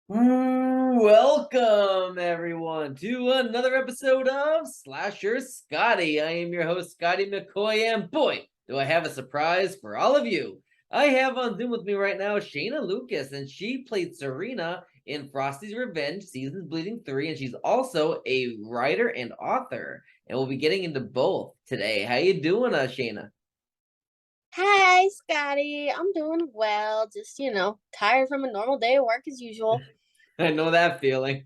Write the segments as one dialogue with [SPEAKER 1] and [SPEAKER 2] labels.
[SPEAKER 1] Welcome everyone to another episode of Slasher Scotty. I am your host, Scotty McCoy, and boy, do I have a surprise for all of you. I have on Zoom with me right now Shaina Lucas, and she played Serena in Frosty's Revenge, Seasons Bleeding 3, and she's also a writer and author. And we'll be getting into both today. How you doing, Shaina?
[SPEAKER 2] Hi, Scotty. I'm doing well. Just, tired from a normal day of work as usual.
[SPEAKER 1] I know that feeling.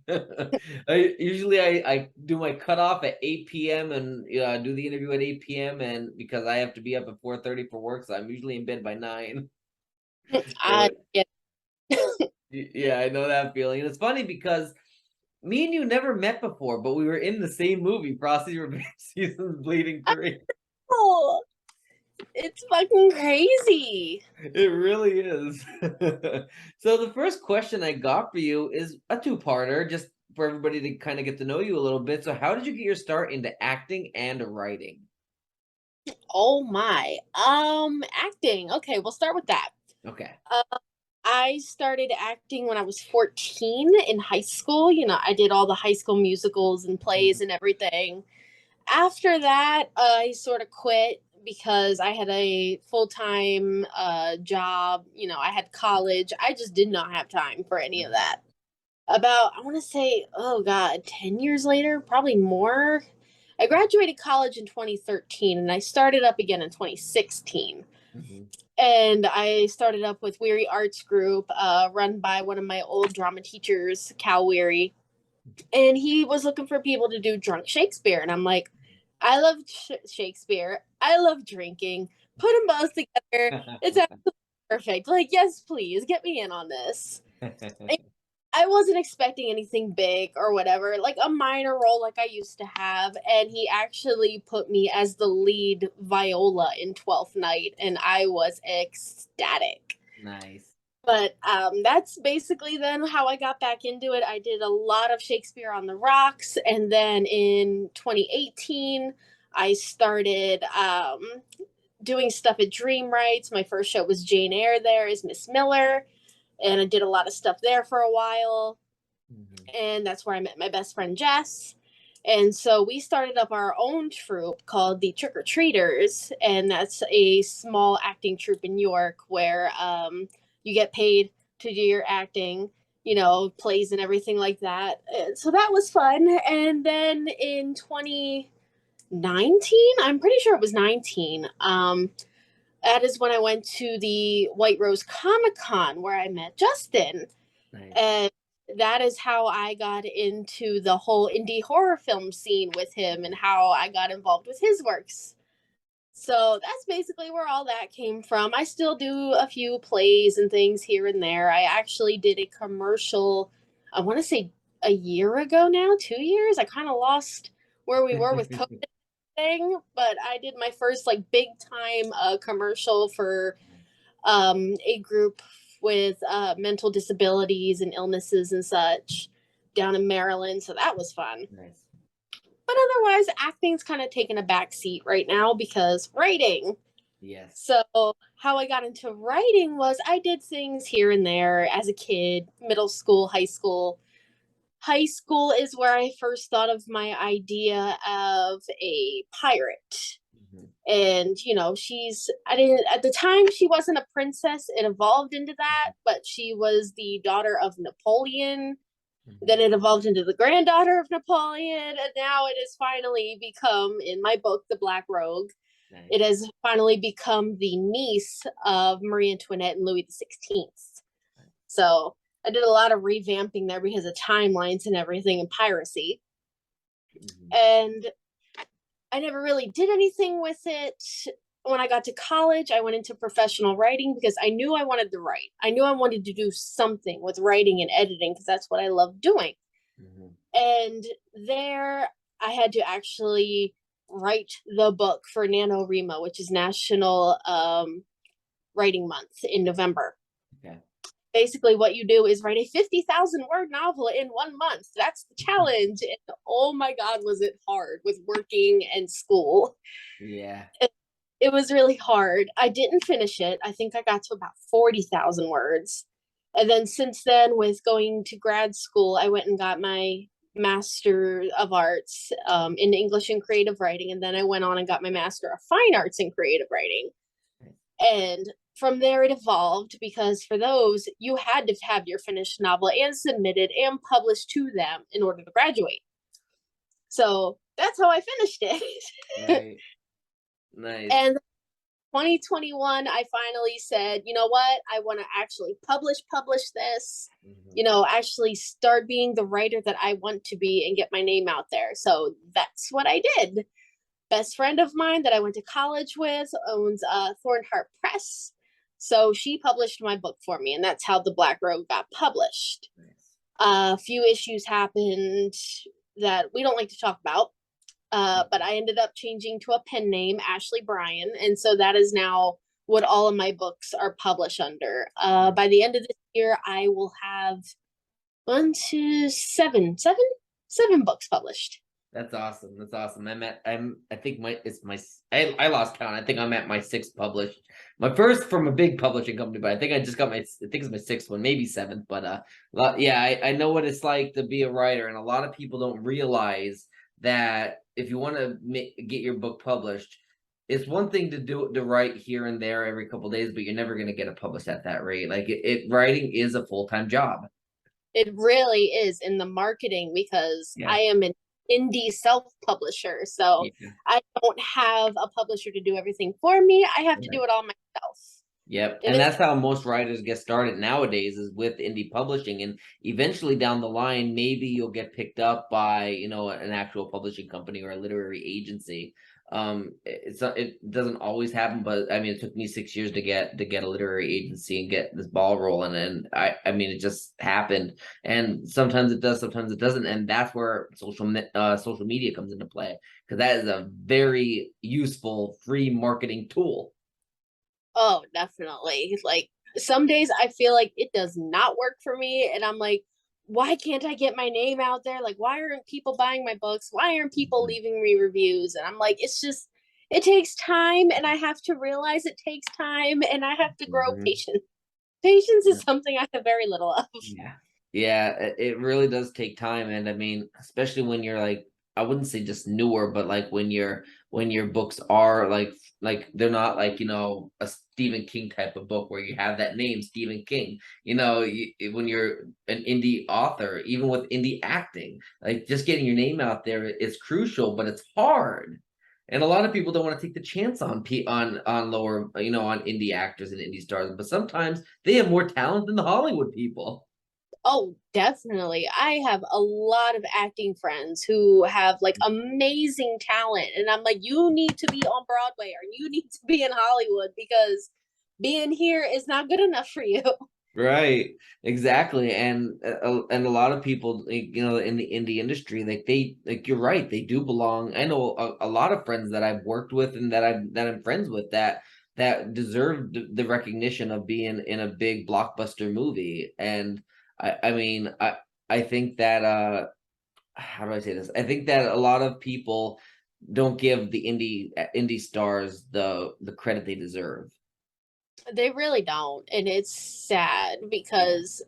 [SPEAKER 1] I do my cutoff at 8 p.m. and do the interview at 8 p.m. and because I have to be up at 4:30 for work, so I'm usually in bed by 9.
[SPEAKER 2] I yeah.
[SPEAKER 1] Yeah, I know that feeling. And it's funny because me and you never met before, but we were in the same movie, Frosty Revenge Seasons Bleeding 3.
[SPEAKER 2] Oh, it's fucking crazy.
[SPEAKER 1] It really is. So the first question I got for you is a two-parter, just for everybody to kind of get to know you a little bit. So how did you get your start into acting and writing?
[SPEAKER 2] Oh my. Acting. Okay, we'll start with that.
[SPEAKER 1] Okay.
[SPEAKER 2] Uh, I started acting when I was 14 in high school. I did all the high school musicals and
[SPEAKER 1] Mhm.
[SPEAKER 2] plays and everything. After that, I sort of quit because I had a full-time job. I had college. I just did not have time for any of that. About, I want to say, oh God, 10 years later, probably more. I graduated college in 2013 and I started up again in 2016.
[SPEAKER 1] Mhm.
[SPEAKER 2] And I started up with Weary Arts Group, run by one of my old drama teachers, Cal Weary, and he was looking for people to do drunk Shakespeare. And I'm like, I love Shakespeare. I love drinking. Put them both together. It's absolutely perfect. Like, yes, please get me in on this. And I wasn't expecting anything big or whatever, like a minor role like I used to have. And he actually put me as the lead viola in 12th Night, and I was ecstatic.
[SPEAKER 1] Nice.
[SPEAKER 2] But that's basically then how I got back into it. I did a lot of Shakespeare on the Rocks, and then in 2018, I started doing stuff at Dream Rights. My first show was Jane Eyre there as Miss Miller, and I did a lot of stuff there for a while.
[SPEAKER 1] Mhm.
[SPEAKER 2] And that's where I met my best friend Jess. And so we started up our own troupe called the Trick or Treaters, and that's a small acting troupe in York where you get paid to do your acting, plays and everything like that. And so that was fun. And then in 2019, I'm pretty sure it was 19, that is when I went to the White Rose Comic Con where I met Justin.
[SPEAKER 1] Nice.
[SPEAKER 2] And that is how I got into the whole indie horror film scene with him and how I got involved with his works. So that's basically where all that came from. I still do a few plays and things here and there. I actually did a commercial, I want to say a year ago now, 2 years. I kind of lost where we were with COVID thing, but I did my first like big time commercial for a group with mental disabilities and illnesses and such down in Maryland. So that was fun.
[SPEAKER 1] Nice.
[SPEAKER 2] But otherwise, acting's kind of taken a back seat right now because writing.
[SPEAKER 1] Yes.
[SPEAKER 2] So, how I got into writing was I did things here and there as a kid, middle school, high school. High school is where I first thought of my idea of a pirate.
[SPEAKER 1] Mhm.
[SPEAKER 2] And she's, I didn't, at the time she wasn't a princess, it evolved into that, but she was the daughter of Napoleon, then
[SPEAKER 1] Mhm.
[SPEAKER 2] it evolved into the granddaughter of Napoleon, and now it has finally become, in my book The Black Rogue,
[SPEAKER 1] Nice.
[SPEAKER 2] it has finally become the niece of Marie Antoinette and Louis XVI. So I did a lot of revamping there because of timelines and everything and piracy,
[SPEAKER 1] Mhm.
[SPEAKER 2] and I never really did anything with it. When I got to college, I went into professional writing because I knew I wanted to write. I knew I wanted to do something with writing and editing because that's what I love doing.
[SPEAKER 1] Mhm.
[SPEAKER 2] And there, I had to actually write the book for NaNoWriMo, which is National Writing Month in November.
[SPEAKER 1] Okay.
[SPEAKER 2] Basically, what you do is write a 50,000 word novel in 1 month. That's the challenge. And oh my God, was it hard with working and school.
[SPEAKER 1] Yeah.
[SPEAKER 2] It was really hard. I didn't finish it. I think I got to about 40,000 words. And then since then, with going to grad school, I went and got my Master of Arts in English and Creative Writing. And then I went on and got my Master of Fine Arts in Creative Writing. And from there, it evolved because for those, you had to have your finished novel and submitted and published to them in order to graduate. So that's how I finished it.
[SPEAKER 1] Right. Nice.
[SPEAKER 2] And 2021, I finally said, you know what? I want to actually publish this, actually start being the writer that I want to be and get my name out there. So that's what I did. Best friend of mine that I went to college with owns Thornheart Press. So she published my book for me, and that's how The Black Road got published.
[SPEAKER 1] Nice.
[SPEAKER 2] A few issues happened that we don't like to talk about. But I ended up changing to a pen name, Ashley Bryan. And so that is now what all of my books are published under. By the end of this year, I will have seven books published.
[SPEAKER 1] That's awesome. That's awesome. I lost count. I think I'm at my 6th published. My first from a big publishing company, but I think I just got I think it's my 6th one, maybe 7th. But yeah, I know what it's like to be a writer, and a lot of people don't realize that if you want to get your book published, it's one thing to write here and there every couple of days, but you're never going to get it published at that rate. Like writing is a full-time job.
[SPEAKER 2] It really is in the marketing because I am an indie self-publisher. So I don't have a publisher to do everything for me. I have to do it all myself.
[SPEAKER 1] Yep. And that's how most writers get started nowadays, is with indie publishing. And eventually down the line, maybe you'll get picked up by, an actual publishing company or a literary agency. It doesn't always happen, but I mean, it took me 6 years to get a literary agency and get this ball rolling. And I mean, it just happened. And sometimes it does, sometimes it doesn't. And that's where social media comes into play, because that is a very useful free marketing tool.
[SPEAKER 2] Oh, definitely. Like some days I feel like it does not work for me. And I'm like, why can't I get my name out there? Like, why aren't people buying my books? Why aren't people leaving me reviews? And I'm like, it takes time. And I have to realize it takes time, and I have to grow patience. Patience is something I have very little of.
[SPEAKER 1] Yeah, it really does take time. And I mean, especially when you're like, I wouldn't say just newer, but like when your books are like they're not like, a Stephen King type of book where you have that name, Stephen King. When you're an indie author, even with indie acting, like just getting your name out there is crucial, but it's hard. And a lot of people don't want to take the chance on lower, on indie actors and indie stars, but sometimes they have more talent than the Hollywood people.
[SPEAKER 2] Oh, definitely. I have a lot of acting friends who have like amazing talent. And I'm like, you need to be on Broadway or you need to be in Hollywood, because being here is not good enough for you.
[SPEAKER 1] Right, exactly. And a lot of people, in the indie industry, you're right, they do belong. I know a lot of friends that I've worked with and that I'm friends with that deserve the recognition of being in a big blockbuster movie. And I mean, I think that how do I say this? I think that a lot of people don't give the indie stars the credit they deserve.
[SPEAKER 2] They really don't. And it's sad because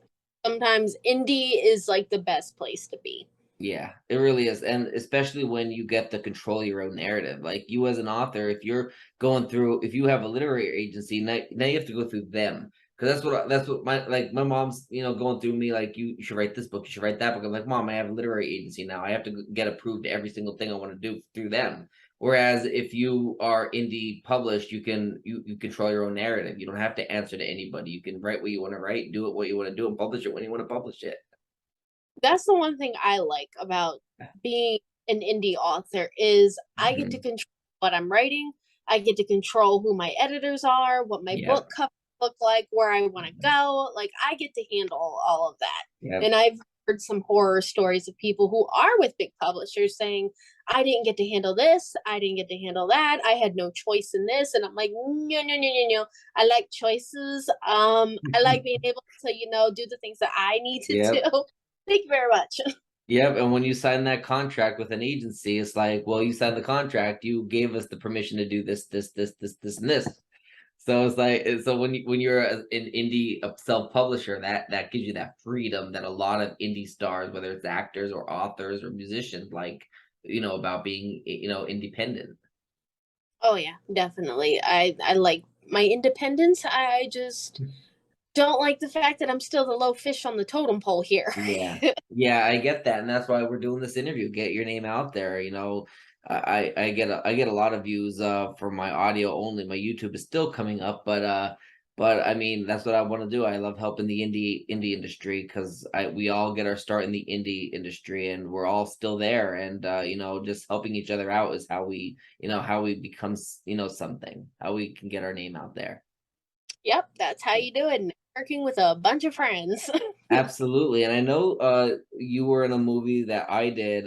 [SPEAKER 2] sometimes indie is like the best place to be.
[SPEAKER 1] Yeah, it really is. And especially when you get to control your own narrative. Like you as an author, if you have a literary agency, now you have to go through them. Because that's what my mom's, going through me, like, you should write this book, you should write that book. I'm like, Mom, I have a literary agency now. I have to get approved every single thing I want to do through them. Whereas if you are indie published, you control your own narrative. You don't have to answer to anybody. You can write what you want to write, do it what you want to do, and publish it when you want to publish it.
[SPEAKER 2] That's the one thing I like about being an indie author is I get to control what I'm writing. I get to control who my editors are, what my book cover look like, where I want to go. Like I get to handle all of that. And I've heard some horror stories of people who are with big publishers saying, I didn't get to handle this. I didn't get to handle that. I had no choice in this. And I'm like, no. I like choices. I like being able to, do the things that I need to do. Thank you very much.
[SPEAKER 1] Yep, and when you sign that contract with an agency, it's like, well, you signed the contract, you gave us the permission to do this, and this. So it's like so when you're an indie self publisher, that gives you that freedom that a lot of indie stars, whether it's actors or authors or musicians, like about being independent.
[SPEAKER 2] Oh yeah, definitely. I like my independence. I just don't like the fact that I'm still the low fish on the totem pole here.
[SPEAKER 1] Yeah. Yeah, I get that. And that's why we're doing this interview. Get your name out there. I get a lot of views for my audio only. My YouTube is still coming up, but I mean that's what I want to do. I love helping the indie industry because I we all get our start in the indie industry and we're all still there. And just helping each other out is how we become something, how we can get our name out there.
[SPEAKER 2] Yep, that's how you do it. Working with a bunch of friends.
[SPEAKER 1] Absolutely. And I know you were in a movie that I did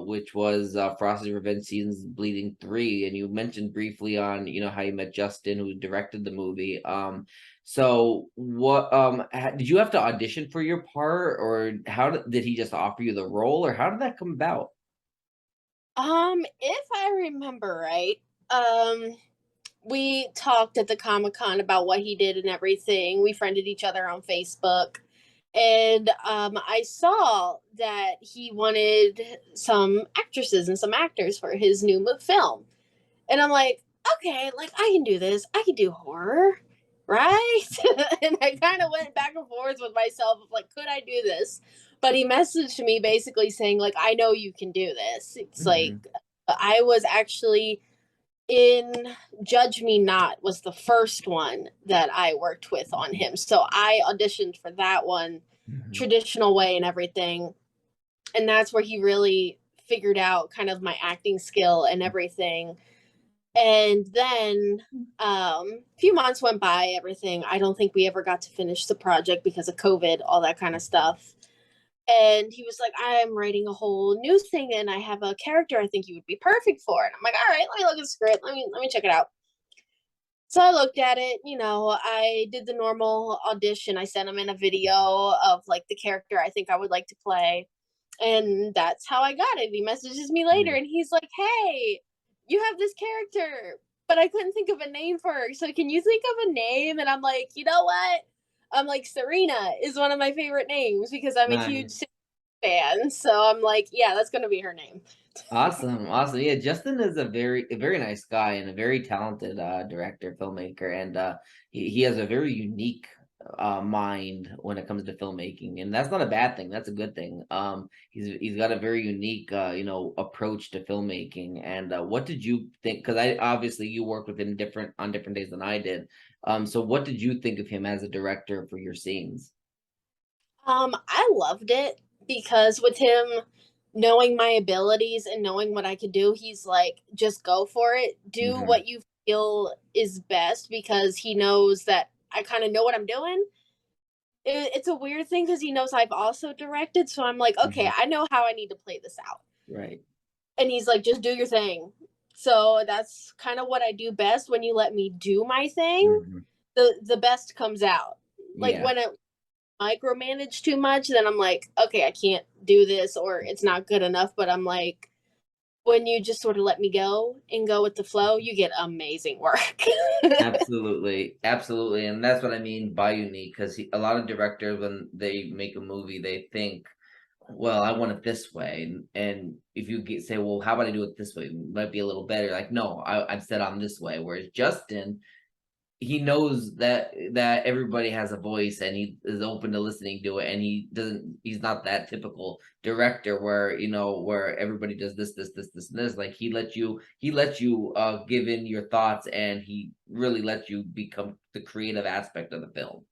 [SPEAKER 1] which was Frosty's Revenge Seasons Bleeding 3, and you mentioned briefly on how you met Justin who directed the movie. So what did you have to audition for your part, or did he just offer you the role, or how did that come about?
[SPEAKER 2] If I remember right, um we talked at the Comic-Con about what he did and everything. We friended each other on Facebook. And I saw that he wanted some actresses and some actors for his new film. And I'm like, okay, like I can do this. I can do horror, right? And I kind of went back and forth with myself of like, could I do this? But he messaged me basically saying, like, I know you can do this. It's like
[SPEAKER 1] Hmm.
[SPEAKER 2] I was actually in Judge Me Not was the first one that I worked with on him. So I auditioned for that one,
[SPEAKER 1] Hmm.
[SPEAKER 2] traditional way and everything. And that's where he really figured out kind of my acting skill and everything. And then a few months went by, everything. I don't think we ever got to finish the project because of COVID, all that kind of stuff. And he was like, I'm writing a whole new thing and I have a character I think you would be perfect for. And I'm like, all right, let me look at the script. Let me check it out. So I looked at it, I did the normal audition. I sent him in a video of like the character I think I would like to play. And that's how I got it. He messages me later and he's like, hey, you have this character, but I couldn't think of a name for her. So can you think of a name? And I'm like, you know what? I'm like, Serena is one of my favorite names because I'm a huge
[SPEAKER 1] Nice.
[SPEAKER 2] fan. So I'm like, yeah, that's going to be her name.
[SPEAKER 1] Awesome, awesome. Yeah, Justin is a very nice guy and a very talented director, filmmaker, and he has a very unique mind when it comes to filmmaking, and that's not a bad thing. That's a good thing. He's got a very unique approach to filmmaking. And what did you think? Because I obviously you worked with him different days than I did. So what did you think of him as a director for your scenes?
[SPEAKER 2] I loved it because with him knowing my abilities and knowing what I could do, he's like, just go for it. Do
[SPEAKER 1] Hmm.
[SPEAKER 2] what you feel is best because he knows that I kind of know what I'm doing. It's a weird thing because he knows I've also directed. So I'm like, okay,
[SPEAKER 1] Hmm.
[SPEAKER 2] I know how I need to play this out.
[SPEAKER 1] Right.
[SPEAKER 2] And he's like, just do your thing. So that's kind of what I do best when you let me do my thing.
[SPEAKER 1] Hmm.
[SPEAKER 2] The best comes out. Like
[SPEAKER 1] Yeah.
[SPEAKER 2] when it micromanage too much, then I'm like, okay, I can't do this or it's not good enough. But I'm like, when you just sort of let me go and go with the flow, you get amazing work.
[SPEAKER 1] Absolutely, absolutely, and that's what I mean by unique. Because a lot of directors, when they make a movie, they think, "Well, I want it this way," and if you say, "Well, how about I do it this way?" It might be a little better. Like, no, I'm set on this way. Whereas Justin, he knows that everybody has a voice and he is open to listening to it, and he's not that typical director where where everybody does this and this. Like he lets you give in your thoughts, and he really lets you become the creative aspect of the film.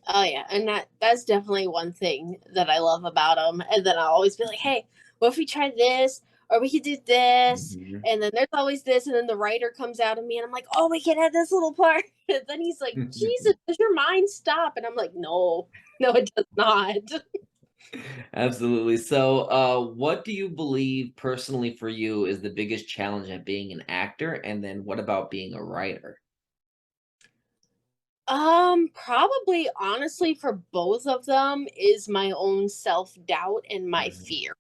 [SPEAKER 2] Oh yeah, and that's definitely one thing that I love about him. And then I'll always be like, "Hey, what if we try this, or we could do this?"
[SPEAKER 1] Mhm.
[SPEAKER 2] And then there's always this, and then the writer comes out of me, and I'm like, "Oh, we can add this little part." And then he's like, "Jesus, does your mind stop?" And I'm like, "No, no, it does not."
[SPEAKER 1] Absolutely. So what do you believe personally for you is the biggest challenge at being an actor, and then what about being a writer?
[SPEAKER 2] Probably honestly for both of them is my own self-doubt and my
[SPEAKER 1] Mhm.
[SPEAKER 2] fear.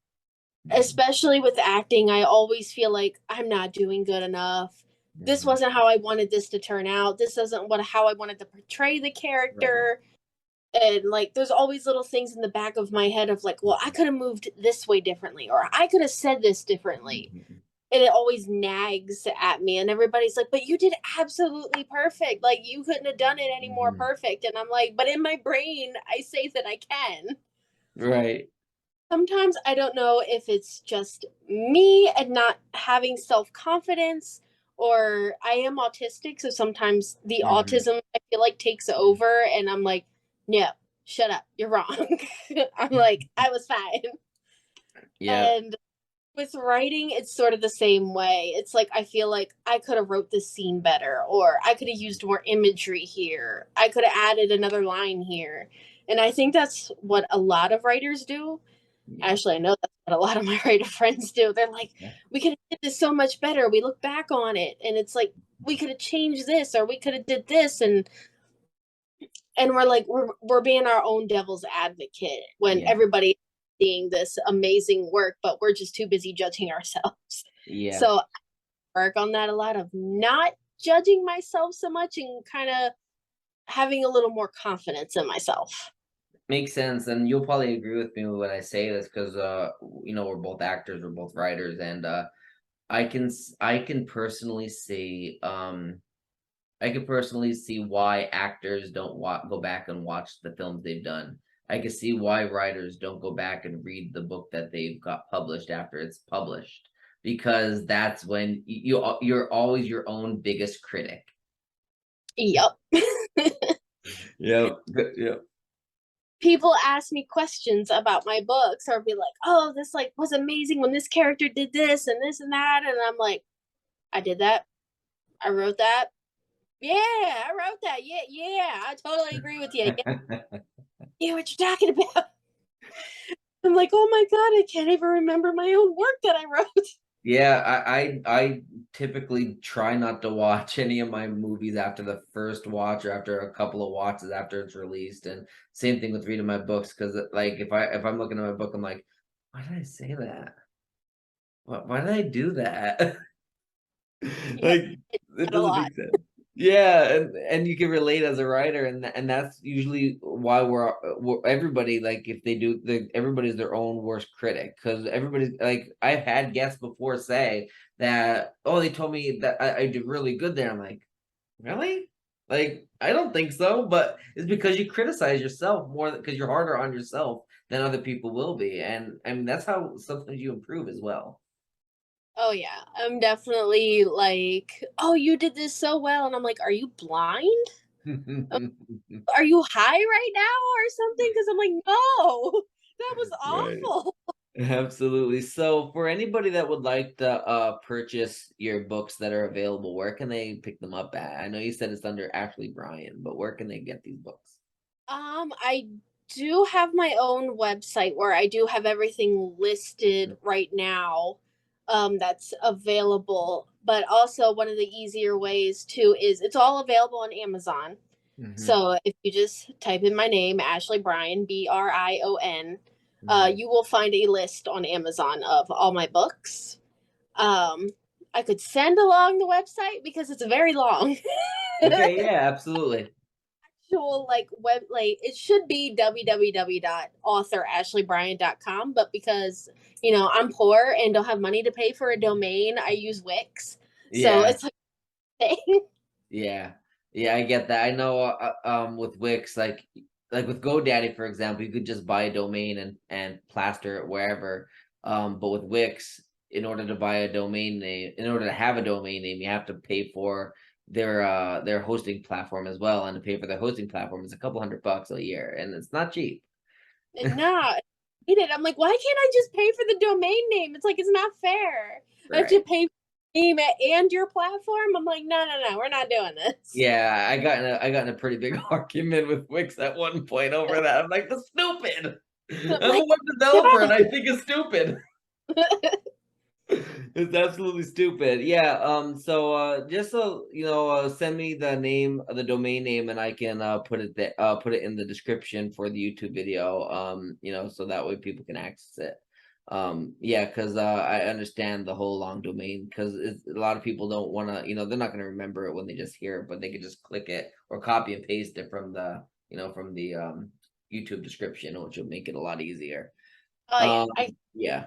[SPEAKER 1] Mhm.
[SPEAKER 2] Especially with acting, I always feel like I'm not doing good enough. this wasn't how I wanted this to turn out. This isn't how I wanted to portray the
[SPEAKER 1] Right.
[SPEAKER 2] character. And like there's always little things in the back of my head of like, well, I could have moved this way differently, or I could have said this differently.
[SPEAKER 1] Mhm.
[SPEAKER 2] And it always nags at me, and everybody's like, but you did absolutely perfect. Like you couldn't have done it any more
[SPEAKER 1] Mhm.
[SPEAKER 2] perfect. And I'm like, but in my brain I say that I can.
[SPEAKER 1] Right.
[SPEAKER 2] Sometimes I don't know if it's just me and not having self-confidence, or I am autistic, so sometimes the
[SPEAKER 1] Mhm.
[SPEAKER 2] autism I feel like takes over and I'm like, no, shut up, you're wrong. I'm like, I was fine.
[SPEAKER 1] Yep.
[SPEAKER 2] And with writing, it's sort of the same way. It's like I feel like I could have wrote this scene better, or I could have used more imagery here. I could have added another line here. And I think that's what a lot of writers do.
[SPEAKER 1] Yeah.
[SPEAKER 2] Actually, I know that's what a lot of my writer friends do. They're like,
[SPEAKER 1] Yeah.
[SPEAKER 2] we could have did this so much better. We look back on it and it's like we could have changed this, or we could have did this, and we're like we're being our own devil's advocate when
[SPEAKER 1] Yeah.
[SPEAKER 2] everybody seeing this amazing work, but we're just too busy judging ourselves.
[SPEAKER 1] Yeah.
[SPEAKER 2] So I work on that a lot of not judging myself so much and kind of having a little more confidence in myself.
[SPEAKER 1] Makes sense, and you'll probably agree with me when I say this because we're both actors, we're both writers, and I can personally see why actors don't go back and watch the films they've done. I can see why writers don't go back and read the book that they've got published after it's published, because that's when you're always your own biggest critic.
[SPEAKER 2] Yep.
[SPEAKER 1] Yep. Yep.
[SPEAKER 2] People ask me questions about my books, or be like, oh, this like was amazing when this character did this and that, and I'm like, I did that, I wrote that, yeah, I wrote that, yeah, I totally agree with you, yeah, yeah, what you talking about. I'm like, oh my god, I can't even remember my own work that I wrote.
[SPEAKER 1] Yeah, I typically try not to watch any of my movies after the first watch or after a couple of watches after it's released, and same thing with reading my books because like if I'm looking at my book, I'm like, why did I say that? Why did I do that?
[SPEAKER 2] Yeah,
[SPEAKER 1] Like, it
[SPEAKER 2] a
[SPEAKER 1] doesn't
[SPEAKER 2] lot.
[SPEAKER 1] make sense. Yeah, and you can relate as a writer, and that's usually why we're everybody, like, if they do everybody's their own worst critic, because everybody's like, I've had guests before say that, "Oh, they told me that I did really good there." I'm like, "Really? Like, I don't think so," but it's because you criticize yourself more because you're harder on yourself than other people will be, and, I mean, that's how sometimes you improve as well.
[SPEAKER 2] Oh yeah, I'm definitely like, oh, you did this so well, and I'm like, are you blind? Are you high right now or something? Because I'm like, no, that was
[SPEAKER 1] Right.
[SPEAKER 2] awful.
[SPEAKER 1] Absolutely. So for anybody that would like to purchase your books that are available, where can they pick them up at? I know you said it's under Ashley Bryan, but where can they get these books?
[SPEAKER 2] I do have my own website where I do have everything listed right now, that's available. But also, one of the easier ways too is it's all available on Amazon.
[SPEAKER 1] Mm-hmm.
[SPEAKER 2] So if you just type in my name, Ashley Bryan, Brion,
[SPEAKER 1] Hmm.
[SPEAKER 2] you will find a list on Amazon of all my books. Um, I could send along the website because it's very long.
[SPEAKER 1] Okay, yeah, absolutely.
[SPEAKER 2] Actual like web like it should be www.authorashleybryan.com, but because I'm poor and don't have money to pay for a domain, I use Wix. So
[SPEAKER 1] Yeah.
[SPEAKER 2] it's like a thing.
[SPEAKER 1] Yeah. Yeah, I get that. I know with Wix, like with GoDaddy, for example, you could just buy a domain and plaster it wherever. But with Wix, in order to buy a domain name, in order to have a domain name, you have to pay for their hosting platform as well. And to pay for their hosting platform is a couple $100 a year, and it's not cheap.
[SPEAKER 2] And nah, hate it. I'm like, why can't I just pay for the domain name? It's like it's not fair. I have to
[SPEAKER 1] Right.
[SPEAKER 2] pay for the name and your platform. I'm like, no, no, no, we're not doing this.
[SPEAKER 1] Yeah, I got in a pretty big argument with Wix at one point over that. I'm like, that's stupid.
[SPEAKER 2] I'm
[SPEAKER 1] I'm a
[SPEAKER 2] like,
[SPEAKER 1] web developer and
[SPEAKER 2] no.
[SPEAKER 1] I think it's stupid. It's absolutely stupid. Yeah, so just so send me the domain name and I can put it in the description for the YouTube video, so that way people can access it. Yeah, because I understand the whole long domain, because a lot of people don't want to, they're not going to remember it when they just hear it, but they can just click it or copy and paste it from the YouTube description, which will make it a lot easier.
[SPEAKER 2] Oh yeah,
[SPEAKER 1] Yeah.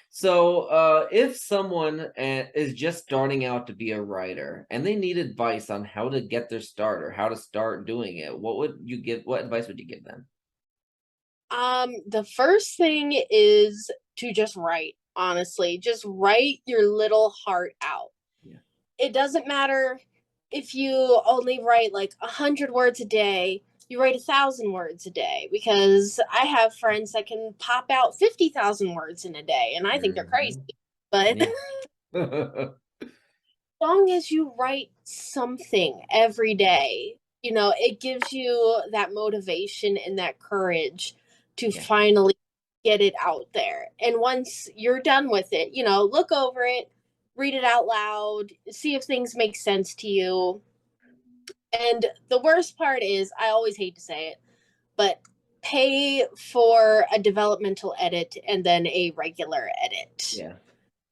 [SPEAKER 1] So, if someone is just starting out to be a writer and they need advice on how to get their start or how to start doing it, what advice would you give them?
[SPEAKER 2] the first thing is to just write. Honestly, just write your little heart out.
[SPEAKER 1] Yeah.
[SPEAKER 2] It doesn't matter if you only write like 100 words a day. You write 1,000 words a day, because I have friends that can pop out 50,000 words in a day, and I think they're crazy.
[SPEAKER 1] Mhm.
[SPEAKER 2] But
[SPEAKER 1] Yeah.
[SPEAKER 2] long as you write something every day, it gives you that motivation and that courage to
[SPEAKER 1] Yeah.
[SPEAKER 2] finally get it out there. And once you're done with it, look over it, read it out loud, see if things make sense to you. And the worst part is, I always hate to say it, but pay for a developmental edit and then a regular edit.
[SPEAKER 1] Yeah.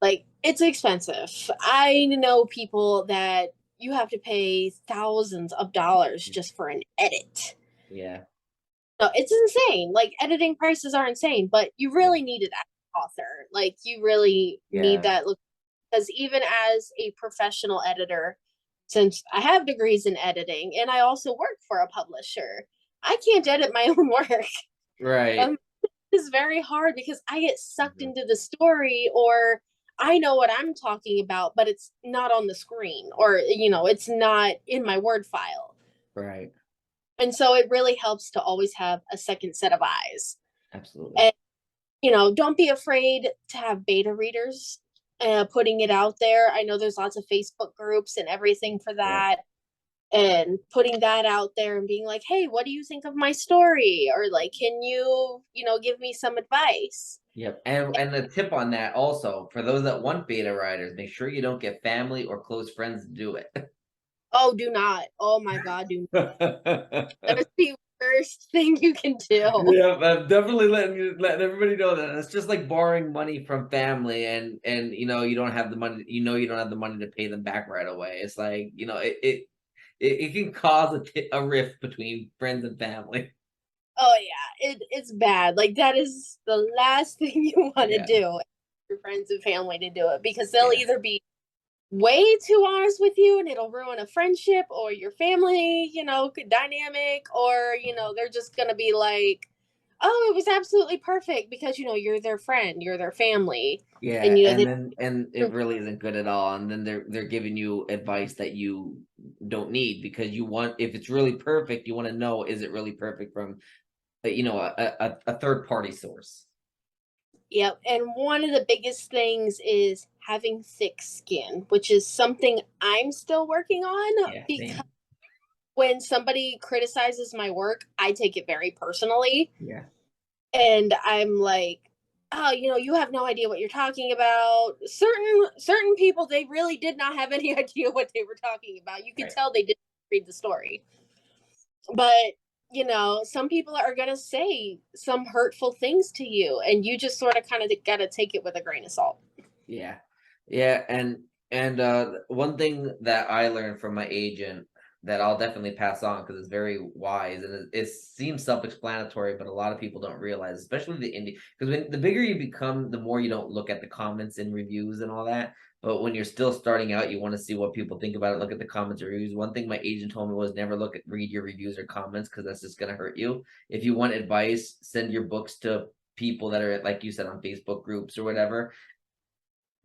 [SPEAKER 2] Like, it's expensive. I know people that you have to pay thousands of dollars just for an edit.
[SPEAKER 1] Yeah.
[SPEAKER 2] No, it's insane. Like, editing prices are insane, but you
[SPEAKER 1] Yeah.
[SPEAKER 2] really need it as an author. Like, you really need
[SPEAKER 1] Yeah.
[SPEAKER 2] that look, because even as a professional editor, since I have degrees in editing and I also work for a publisher, I can't edit my own work.
[SPEAKER 1] Right.
[SPEAKER 2] Um, it's very hard because I get sucked
[SPEAKER 1] Mhm.
[SPEAKER 2] into the story, or I know what I'm talking about, but it's not on the screen, or it's not in my Word file.
[SPEAKER 1] Right.
[SPEAKER 2] And so it really helps to always have a second set of eyes.
[SPEAKER 1] Absolutely.
[SPEAKER 2] And don't be afraid to have beta readers, putting it out there. I know there's lots of Facebook groups and everything for
[SPEAKER 1] Yeah.
[SPEAKER 2] that. And putting that out there and being like, hey, what do you think of my story? Or like, can you, give me some advice?
[SPEAKER 1] Yep. And a tip on that also, for those that want beta writers, make sure you don't get family or close friends to do it.
[SPEAKER 2] Oh, do not. Oh my God, do not. That is the worst thing you can do.
[SPEAKER 1] Yeah, I'm definitely letting everybody know that it's just like borrowing money from family, and you don't have the money, you don't have the money to pay them back right away. It's like, it can cause a rift between friends and family.
[SPEAKER 2] Oh yeah, it's bad. Like, that is the last thing you want to
[SPEAKER 1] Yeah.
[SPEAKER 2] do. Your friends and family to do it, because they'll
[SPEAKER 1] Yeah.
[SPEAKER 2] either be way too honest with you and it'll ruin a friendship or your family, dynamic, or they're just gonna be like, oh, it was absolutely perfect because you're their friend, you're their family,
[SPEAKER 1] Yeah,
[SPEAKER 2] and
[SPEAKER 1] and
[SPEAKER 2] they.
[SPEAKER 1] then it really isn't good at all, and then they're giving you advice that you don't need, because if it's really perfect, you want to know, is it really perfect from a third party source.
[SPEAKER 2] Yep. And one of the biggest things is having thick skin, which is something I'm still working on,
[SPEAKER 1] Yeah,
[SPEAKER 2] because
[SPEAKER 1] same.
[SPEAKER 2] when somebody criticizes my work, I take it very personally.
[SPEAKER 1] Yeah.
[SPEAKER 2] And I'm like, oh, you have no idea what you're talking about. Certain people, they really did not have any idea what they were talking about. You could
[SPEAKER 1] Right.
[SPEAKER 2] tell they didn't read the story. But some people are going to say some hurtful things to you, and you just sort of kind of got to take it with a grain of salt.
[SPEAKER 1] Yeah. Yeah, and one thing that I learned from my agent that I'll definitely pass on, because it's very wise, and it seems self-explanatory, but a lot of people don't realize, especially the indie, because when the bigger you become, the more you don't look at the comments and reviews and all that. But when you're still starting out, you want to see what people think about it. Look at the comments or reviews. One thing my agent told me was, never read your reviews or comments, because that's just gonna hurt you. If you want advice, send your books to people that are, like you said, on Facebook groups or whatever,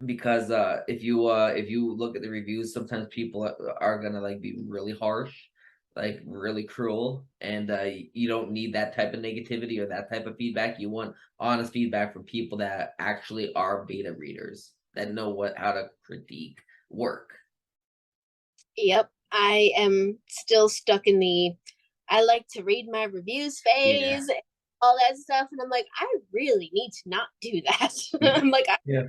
[SPEAKER 1] because if you look at the reviews, sometimes people are gonna like be really harsh, like really cruel, and you don't need that type of negativity or that type of feedback. You want honest feedback from people that actually are beta readers, that know how to critique work.
[SPEAKER 2] Yep. I am still stuck in the I like to read my reviews
[SPEAKER 1] Yeah.
[SPEAKER 2] phase, all that stuff. And I'm like, I really need to not do that. I'm like, I
[SPEAKER 1] Yeah.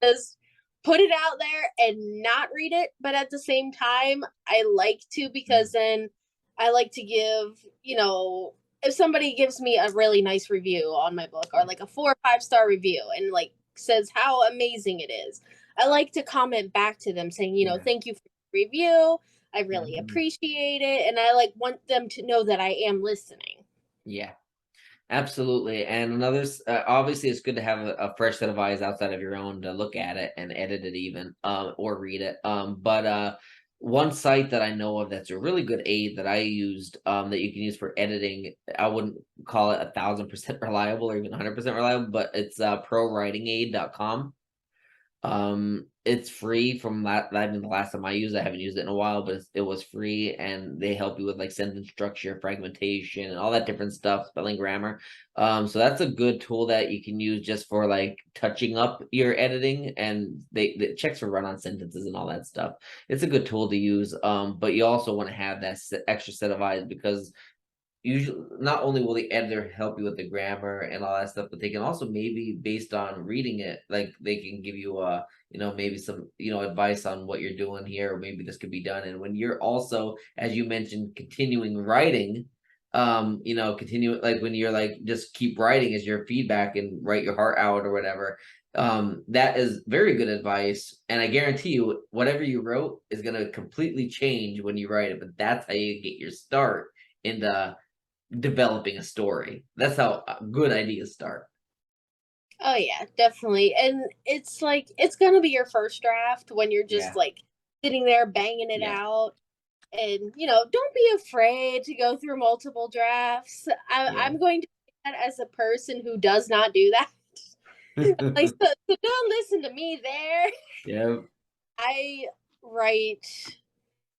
[SPEAKER 2] just put it out there and not read it. But at the same time, I like to, because then I like to give, if somebody gives me a really nice review on my book, or like a 4 or 5 star review, and like says how amazing it is, I like to comment back to them saying,
[SPEAKER 1] Yeah.
[SPEAKER 2] thank you for the review. I really
[SPEAKER 1] Mhm.
[SPEAKER 2] appreciate it. And I like want them to know that I am listening.
[SPEAKER 1] Yeah. Absolutely. And another, obviously, it's good to have a fresh set of eyes outside of your own to look at it and edit it even, or read it. But one site that I know of that's a really good aid that I used, that you can use for editing, I wouldn't call it 1,000% reliable or even 100% reliable, but it's prowritingaid.com. It's free from that. I mean, the last time I used it, I haven't used it in a while, but it was free, and they help you with like sentence structure, fragmentation, and all that different stuff, spelling, grammar. So that's a good tool that you can use just for like touching up your editing, and they checks for run-on sentences and all that stuff. It's a good tool to use. But you also want to have that extra set of eyes, because usually not only will the editor help you with the grammar and all that stuff, but they can also, maybe based on reading it, like they can give you maybe some advice on what you're doing here, or maybe this could be done. And when you're also, as you mentioned, continuing writing, continue, like when you're like just keep writing as your feedback and write your heart out or whatever, that is very good advice. And I guarantee you whatever you wrote is going to completely change when you write it, but that's how you get your start into developing a story. That's how good ideas start.
[SPEAKER 2] Oh yeah, definitely. And it's like it's gonna be your first draft when you're just
[SPEAKER 1] Yeah.
[SPEAKER 2] like sitting there banging it
[SPEAKER 1] Yeah.
[SPEAKER 2] out. And don't be afraid to go through multiple drafts.
[SPEAKER 1] Yeah.
[SPEAKER 2] I'm going to do that as a person who does not do that. Like, so don't listen to me there.
[SPEAKER 1] Yeah.
[SPEAKER 2] I write.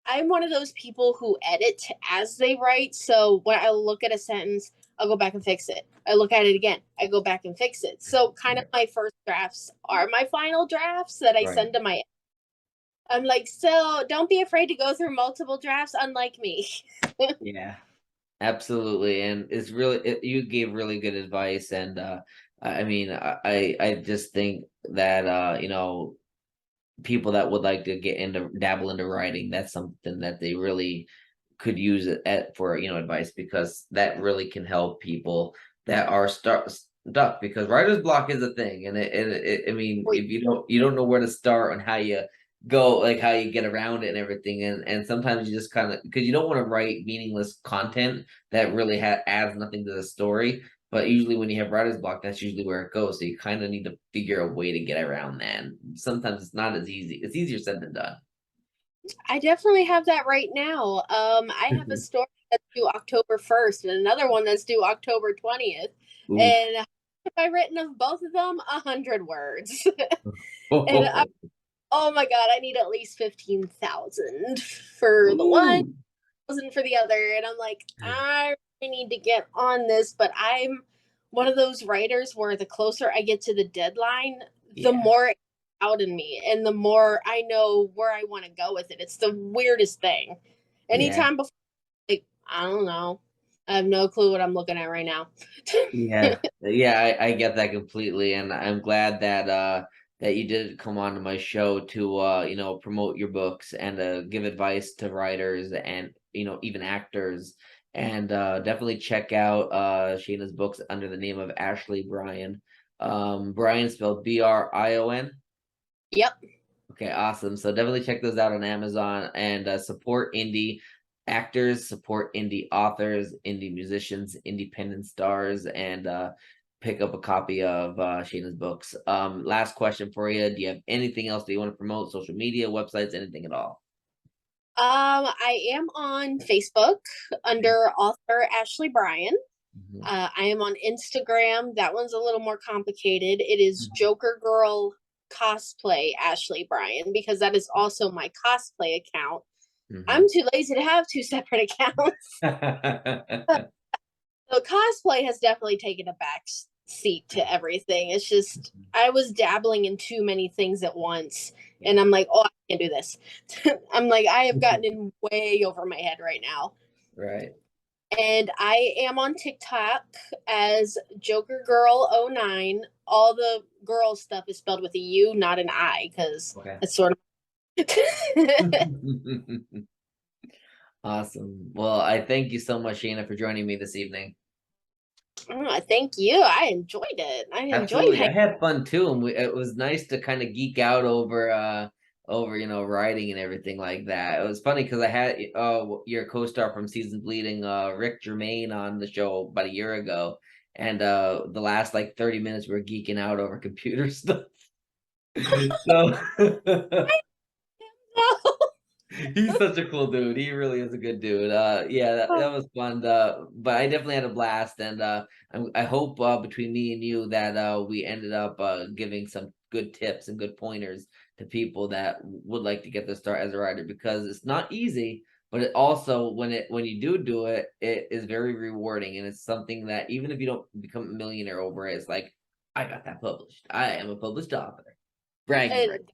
[SPEAKER 2] I'm one of those people who edit as they write. So when I look at a sentence, I'll go back and fix it. I look at it again. I go back and fix it. So kind of
[SPEAKER 1] Yeah.
[SPEAKER 2] my first drafts are my final drafts that I
[SPEAKER 1] Right.
[SPEAKER 2] send to my. I'm like, so don't be afraid to go through multiple drafts, unlike me.
[SPEAKER 1] Yeah. Absolutely. And it's really, you gave really good advice. And I mean, I just think that people that would like to get into dabble into writing, that's something that they really could use it for advice, because that really can help people that are stuck, because writer's block is a thing. And I mean, if you don't know where to start and how you go, like how you get around it and everything, and sometimes you just kind of, because you don't want to write meaningless content that really adds nothing to the story. But usually when you have writer's block, that's usually where it goes. So you kind of need to figure a way to get around that. And sometimes it's not as easy. It's easier said than done.
[SPEAKER 2] I definitely have that right now. I have a story that's due October 1st and another one that's due October 20th.
[SPEAKER 1] Oof.
[SPEAKER 2] And have I written of both of them? 100 words. And
[SPEAKER 1] Oh.
[SPEAKER 2] oh my God, I need at least 15,000 for the one,
[SPEAKER 1] Ooh.
[SPEAKER 2] 1,000 for the other. And I'm like, I really need to get on this, but I'm one of those writers where the closer I get to the deadline, the
[SPEAKER 1] Yeah.
[SPEAKER 2] more it's out in me and the more I know where I want to go with it. It's the weirdest thing.
[SPEAKER 1] Yeah.
[SPEAKER 2] Anytime before, like, I don't know. I have no clue what I'm looking at right now.
[SPEAKER 1] Yeah. Yeah, I get that completely. And I'm glad that you did come on to my show to promote your books and give advice to writers and even actors. And definitely check out Shayna's books under the name of Ashley Bryan. Bryan spelled Brion.
[SPEAKER 2] Yep.
[SPEAKER 1] Okay, awesome. So definitely check those out on Amazon, and support indie actors, support indie authors, indie musicians, independent stars, and pick up a copy of Shayna's books. Last question for you. Do you have anything else that you want to promote? Social media, websites, anything at all?
[SPEAKER 2] I am on Facebook under author Ashley Bryan.
[SPEAKER 1] Mhm.
[SPEAKER 2] I am on Instagram. That one's a little more complicated. It is Joker Girl Cosplay Ashley Bryan, because that is also my cosplay account. I'm
[SPEAKER 1] Mhm.
[SPEAKER 2] too lazy to have two separate accounts. So cosplay has definitely taken a back seat to everything. It's just I was dabbling in too many things at once,
[SPEAKER 1] Yeah.
[SPEAKER 2] and I'm like, oh, I can't do this. I'm like, I have gotten in way over my head right now.
[SPEAKER 1] Right.
[SPEAKER 2] And I am on TikTok as Joker Girl 09. All the girl stuff is spelled with a U, not an I, because
[SPEAKER 1] Okay.
[SPEAKER 2] it's sort of.
[SPEAKER 1] Awesome. Well, I thank you so much, Shayna, for joining me this evening.
[SPEAKER 2] Oh, thank you. I enjoyed it. I enjoyed
[SPEAKER 1] Absolutely. I
[SPEAKER 2] hanging.
[SPEAKER 1] had fun too, and it was nice to kind of geek out over writing and everything like that. It was funny because I had your co-star from Seasons Bleeding, Rick Germain, on the show about a year ago, and the last like 30 minutes we were geeking out over computer stuff. So he's such a cool dude. He really is a good dude. Yeah, that was fun. But I definitely had a blast, and I hope between me and you that we ended up giving some good tips and good pointers to people that would like to get their start as a writer, because it's not easy, but it also when you do it, it is very rewarding, and it's something that even if you don't become a millionaire over it, it's like, I got that published. I am a published author. Bragging right.
[SPEAKER 2] And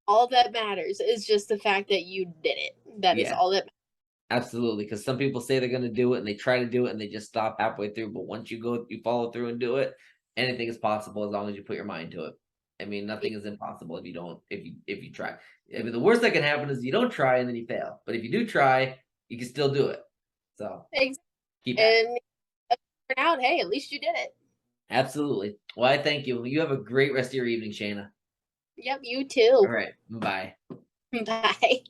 [SPEAKER 2] all that matters is just the fact that you did it. That is
[SPEAKER 1] Yeah.
[SPEAKER 2] all that matters.
[SPEAKER 1] Absolutely, because some people say they're going to do it and they try to do it and they just stop halfway through. But once you follow through and do it, anything is possible as long as you put your mind to it. I mean, nothing is impossible if you don't, if you try. I mean, the worst that can happen is you don't try and then you fail. But if you do try, you can still do it. So
[SPEAKER 2] Exactly.
[SPEAKER 1] keep at it.
[SPEAKER 2] And turn out, hey, at least you did it.
[SPEAKER 1] Absolutely. Well, I thank you. You have a great rest of your evening, Shaina.
[SPEAKER 2] Yep, you
[SPEAKER 1] All
[SPEAKER 2] too.
[SPEAKER 1] right. Bye.
[SPEAKER 2] Bye.